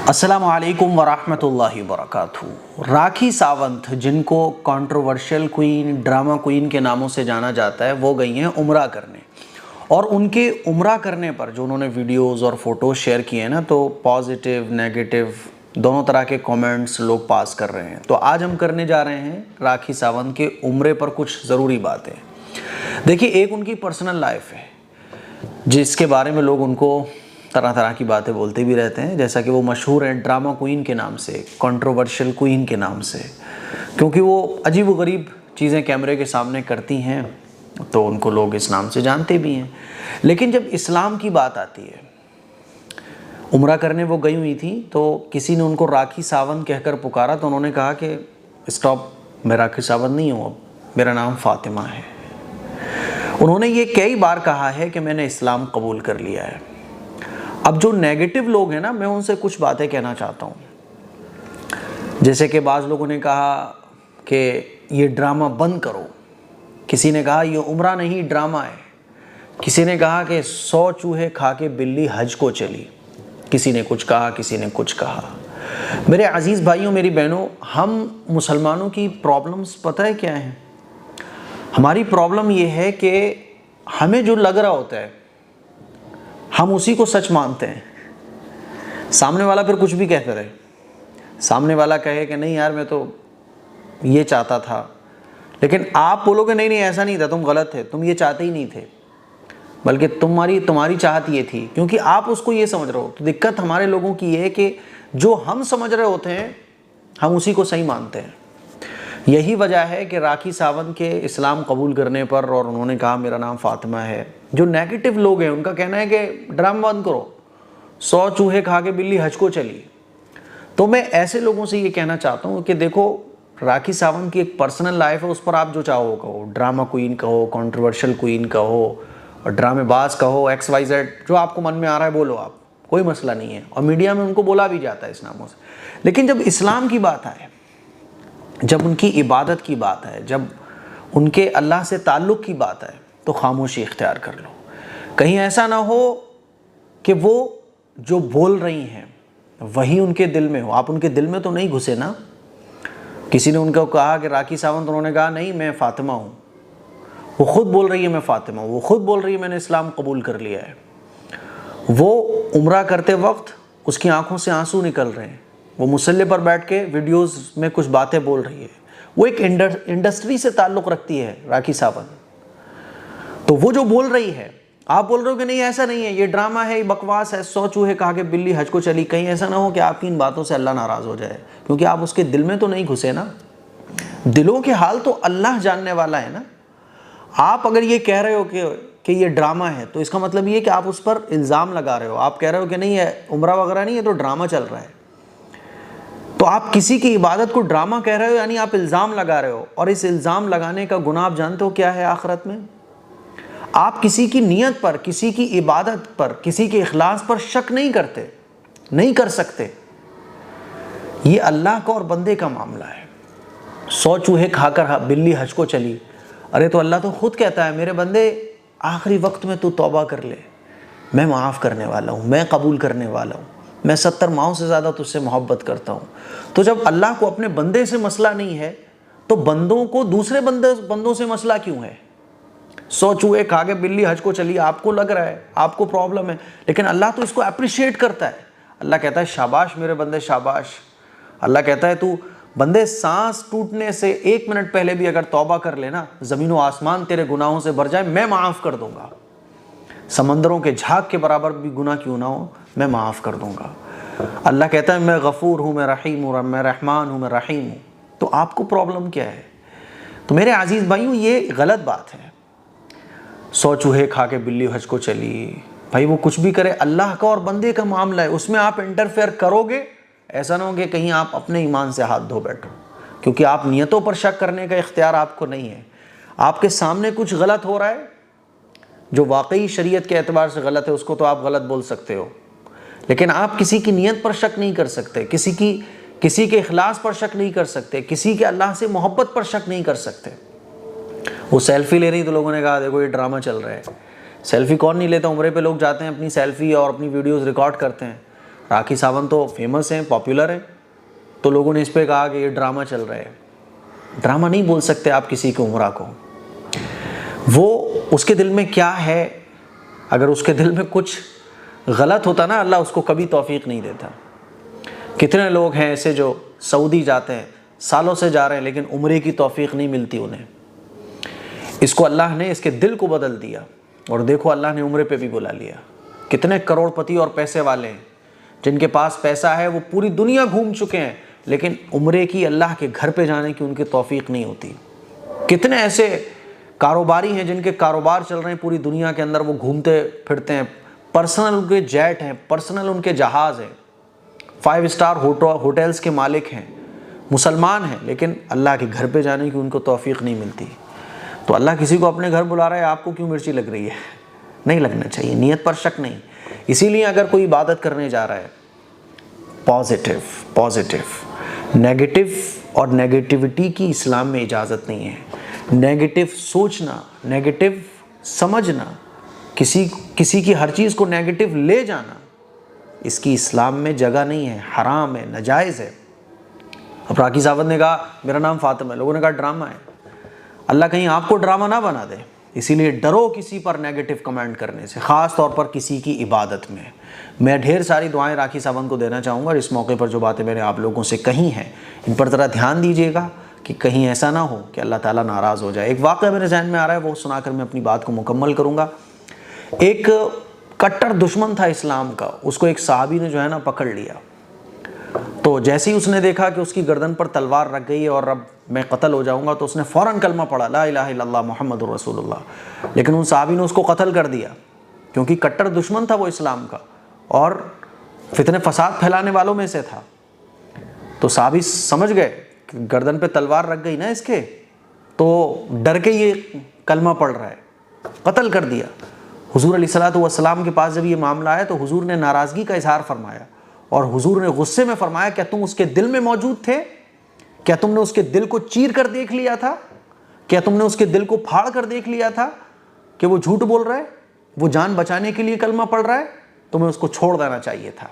अस्सलामु अलैकुम वरहमतुल्लाहि वबरकातुहू। राखी सावंत, जिनको कंट्रोवर्शियल क्वीन, ड्रामा क्वीन के नामों से जाना जाता है, वो गई हैं उम्रा करने। और उनके उम्रा करने पर जो उन्होंने वीडियोस और फोटोज़ शेयर किए हैं ना, तो पॉजिटिव नेगेटिव दोनों तरह के कमेंट्स लोग पास कर रहे हैं। तो आज हम करने जा रहे हैं राखी सावंत के उम्रे पर कुछ ज़रूरी बातें। देखिए, एक उनकी पर्सनल लाइफ है जिसके बारे में लोग उनको तरह तरह की बातें बोलते भी रहते हैं, जैसा कि वो मशहूर हैं ड्रामा क्वीन के नाम से, कंट्रोवर्शियल क्वीन के नाम से, क्योंकि वो अजीब व गरीब चीज़ें कैमरे के सामने करती हैं, तो उनको लोग इस नाम से जानते भी हैं। लेकिन जब इस्लाम की बात आती है, उम्रा करने वो गई हुई थी, तो किसी ने उनको राखी सावंत कहकर पुकारा, तो उन्होंने कहा कि स्टॉप, मैं राखी सावंत नहीं हूँ, अब मेरा नाम फ़ातिमा है। उन्होंने ये कई बार कहा है कि मैंने इस्लाम कबूल कर लिया है। अब जो नेगेटिव लोग हैं ना, मैं उनसे कुछ बातें कहना चाहता हूँ। जैसे कि बाज़ लोगों ने कहा कि ये ड्रामा बंद करो, किसी ने कहा ये उम्रा नहीं ड्रामा है, किसी ने कहा कि 100 चूहे खा के बिल्ली हज को चली, किसी ने कुछ कहा, किसी ने कुछ कहा। मेरे अज़ीज़ भाइयों, मेरी बहनों, हम मुसलमानों की प्रॉब्लम्स पता है क्या है? हमारी प्रॉब्लम ये है कि हमें जो लग रहा होता है हम उसी को सच मानते हैं। सामने वाला फिर कुछ भी कहते रहे, सामने वाला कहे कि नहीं यार मैं तो ये चाहता था, लेकिन आप बोलोगे नहीं नहीं ऐसा नहीं था, तुम गलत थे, तुम ये चाहते ही नहीं थे, बल्कि तुम्हारी चाहत ये थी, क्योंकि आप उसको ये समझ रहे हो। तो दिक्कत हमारे लोगों की ये है कि जो हम समझ रहे होते हैं हम उसी को सही मानते हैं। यही वजह है कि राखी सावंत के इस्लाम कबूल करने पर, और उन्होंने कहा मेरा नाम फ़ातिमा है, जो नेगेटिव लोग हैं उनका कहना है कि ड्रामा बंद करो, 100 चूहे खा के बिल्ली हज को चली। तो मैं ऐसे लोगों से ये कहना चाहता हूँ कि देखो, राखी सावंत की एक पर्सनल लाइफ है, उस पर आप जो चाहो कहो, ड्रामा क्वीन कहो, कंट्रोवर्शियल क्वीन कहो, और ड्रामेबाज कहो, XYZ, जो आपको मन में आ रहा है बोलो आप, कोई मसला नहीं है। और मीडिया में उनको बोला भी जाता है इस नामों से। लेकिन जब इस्लाम की बात आए, जब उनकी इबादत की बात है, जब उनके अल्लाह से ताल्लुक़ की बात है, तो खामोशी इख्तियार कर लो। कहीं ऐसा ना हो कि वो जो बोल रही हैं वही उनके दिल में हो। आप उनके दिल में तो नहीं घुसे ना। किसी ने उनको कहा कि राखी सावंत, उन्होंने कहा नहीं मैं फ़ातिमा हूँ। वो ख़ुद बोल रही है मैं फ़ातिमा हूँ, वो ख़ुद बोल रही है मैंने इस्लाम कबूल कर लिया है। वो उम्रा करते वक्त उसकी आंखों से आंसू निकल रहे हैं, वो मुसल्ले पर बैठ के वीडियोस में कुछ बातें बोल रही है। वो एक इंडस्ट्री से ताल्लुक़ रखती है राखी सावंत। तो वो जो बोल रही है, आप बोल रहे हो कि नहीं ऐसा नहीं है, ये ड्रामा है, ये बकवास है, 100 चूहे खा के बिल्ली हज को चली। कहीं ऐसा ना हो कि आपकी इन बातों से अल्लाह नाराज़ हो जाए, क्योंकि आप उसके दिल में तो नहीं घुसे ना। दिलों के हाल तो अल्लाह जानने वाला है ना। आप अगर ये कह रहे हो कि ये ड्रामा है, तो इसका मतलब ये कि आप उस पर इल्ज़ाम लगा रहे हो। आप कह रहे हो कि नहीं है, उम्रा वगैरह नहीं है, तो ड्रामा चल रहा है। तो आप किसी की इबादत को ड्रामा कह रहे हो, यानी आप इल्ज़ाम लगा रहे हो। और इस इल्ज़ाम लगाने का गुनाह आप जानते हो क्या है आखिरत में? आप किसी की नीयत पर, किसी की इबादत पर, किसी के इखलास पर शक नहीं करते, नहीं कर सकते। ये अल्लाह का और बंदे का मामला है। 100 चूहे खाकर बिल्ली हज को चली, अरे तो अल्लाह तो खुद कहता है मेरे बंदे आखिरी वक्त में तू तौबा कर ले, मैं माफ़ करने वाला हूँ, मैं कबूल करने वाला हूँ, मैं 70 माओं से ज़्यादा तुझसे मोहब्बत करता हूँ। तो जब अल्लाह को अपने बंदे से मसला नहीं है, तो बंदों को दूसरे बंदों से मसला क्यों है? 100 चूहे खा के बिल्ली हज को चली, आपको लग रहा है, आपको प्रॉब्लम है, लेकिन अल्लाह तो इसको अप्रिशिएट करता है। अल्लाह कहता है शाबाश मेरे बंदे शाबाश। अल्लाह कहता है तू बंदे सांस टूटने से 1 मिनट पहले भी अगर तौबा कर लेना, ज़मीन व आसमान तेरे गुनाहों से भर जाए, मैं माफ़ कर दूंगा। समंदरों के झाग के बराबर भी गुनाह क्यों ना हो, मैं माफ़ कर दूंगा। अल्लाह कहता है मैं गफ़ूर हूँ, मैं रहीम हूँ, मैं रहमान हूँ, मैं रहीम हूँ। तो आपको प्रॉब्लम क्या है? तो मेरे अजीज़ भाइयों, ये गलत बात है। 100 चूहे खा के बिल्ली हज को चली, भाई वो कुछ भी करे, अल्लाह का और बंदे का मामला है, उसमें आप इंटरफेयर करोगे, ऐसा ना हो कि कहीं आप अपने ईमान से हाथ धो बैठो, क्योंकि आप नियतों पर शक करने का इख्तियार आपको नहीं है। आपके सामने कुछ गलत हो रहा है जो वाकई शरीयत के एतबार से गलत है, उसको तो आप गलत बोल सकते हो, लेकिन आप किसी की नीयत पर शक नहीं कर सकते, किसी के इखलास पर शक नहीं कर सकते, किसी के अल्लाह से मोहब्बत पर शक नहीं कर सकते। वो सेल्फी ले रही तो लोगों ने कहा देखो ये ड्रामा चल रहा है। सेल्फी कौन नहीं लेता? उम्रे पे लोग जाते हैं, अपनी सेल्फी और अपनी वीडियोस रिकॉर्ड करते हैं। راکھی ساونت تو فیمس ہیں، پاپولر ہیں، تو لوگوں نے اس پہ کہا کہ یہ ڈرامہ چل رہا ہے۔ ڈرامہ نہیں بول سکتے آپ کسی کے عمرہ کو، وہ اس کے دل میں کیا ہے، اگر اس کے دل میں کچھ غلط ہوتا نا، اللہ اس کو کبھی توفیق نہیں دیتا۔ کتنے لوگ ہیں ایسے جو سعودی جاتے ہیں، سالوں سے جا رہے ہیں، لیکن عمرے کی توفیق نہیں ملتی انہیں۔ اس کو اللہ نے اس کے دل کو بدل دیا، اور دیکھو اللہ نے عمرے پہ بھی بلا لیا۔ کتنے کروڑ پتی اور پیسے والے ہیں جن کے پاس پیسہ ہے، وہ پوری دنیا گھوم چکے ہیں، لیکن عمرے کی، اللہ کے گھر پہ جانے کی ان کی توفیق نہیں ہوتی۔ کتنے ایسے کاروباری ہیں جن کے کاروبار چل رہے ہیں پوری دنیا کے اندر، وہ گھومتے پھرتے ہیں، پرسنل ان کے جیٹ ہیں، پرسنل ان کے جہاز ہیں، 5 اسٹار ہوٹلز کے مالک ہیں، مسلمان ہیں، لیکن اللہ کے گھر پہ جانے کی ان کو توفیق نہیں ملتی۔ تو اللہ کسی کو اپنے گھر بلا رہا ہے، آپ کو کیوں مرچی لگ رہی ہے؟ نہیں لگنا چاہیے، نیت پر شک نہیں۔ اسی لیے اگر کوئی عبادت کرنے جا رہا ہے، پازیٹیو، نیگیٹو اور نیگیٹیوٹی کی اسلام میں اجازت نہیں ہے۔ نیگیٹو سوچنا، نیگیٹو سمجھنا، کسی کی ہر چیز کو نیگیٹو لے جانا، اس کی اسلام میں جگہ نہیں ہے، حرام ہے، ناجائز ہے۔ اب راکھی ساونت نے کہا میرا نام فاطمہ ہے، لوگوں نے کہا ڈرامہ ہے۔ اللہ کہیں آپ کو ڈرامہ نہ بنا دے، اسی لیے ڈرو کسی پر نیگیٹو کمنٹ کرنے سے، خاص طور پر کسی کی عبادت میں۔ میں ڈھیر ساری دعائیں راکھی ساونت کو دینا چاہوں گا، اور اس موقع پر جو باتیں میں نے آپ لوگوں سے کہی ہیں ان پر ذرا دھیان دیجیے گا کہ کہیں ایسا نہ ہو کہ اللہ تعالیٰ ناراض ہو جائے۔ ایک واقعہ میرے ذہن میں آ رہا ہے، وہ سنا کر میں اپنی بات کو مکمل کروں گا۔ ایک کٹر دشمن تھا اسلام کا، اس کو ایک صحابی نے جو ہے نا پکڑ لیا، تو جیسے ہی اس نے دیکھا کہ اس کی گردن پر تلوار رکھ گئی ہے اور اب میں قتل ہو جاؤں گا، تو اس نے فوراً کلمہ پڑھا، لا الہ الا اللہ محمد رسول اللہ۔ لیکن ان صحابی نے اس کو قتل کر دیا، کیونکہ کٹر دشمن تھا وہ اسلام کا، اور فتنے فساد پھیلانے والوں میں سے تھا۔ تو صحابی سمجھ گئے کہ گردن پہ تلوار رکھ گئی نا اس کے، تو ڈر کے یہ کلمہ پڑھ رہا ہے، قتل کر دیا۔ حضور علیہ الصلوۃ والسلام کے پاس جب یہ معاملہ آیا تو حضور نے ناراضگی کا اظہار فرمایا، اور حضور نے غصے میں فرمایا کیا تم اس کے دل میں موجود تھے؟ کیا تم نے اس کے دل کو چیر کر دیکھ لیا تھا؟ کیا تم نے اس کے دل کو پھاڑ کر دیکھ لیا تھا کہ وہ جھوٹ بول رہا ہے، وہ جان بچانے کے لیے کلمہ پڑھ رہا ہے؟ تمہیں اس کو چھوڑ دینا چاہیے تھا۔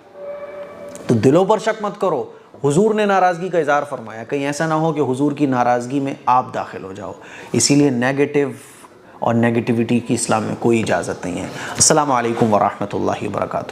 تو دلوں پر شک مت کرو، حضور نے ناراضگی کا اظہار فرمایا، کہیں ایسا نہ ہو کہ حضور کی ناراضگی میں آپ داخل ہو جاؤ۔ اسی لیے نیگیٹو اور نیگیٹیوٹی کی اسلام میں کوئی اجازت نہیں ہے۔ السلام علیکم ورحمۃ اللہ وبرکاتہ۔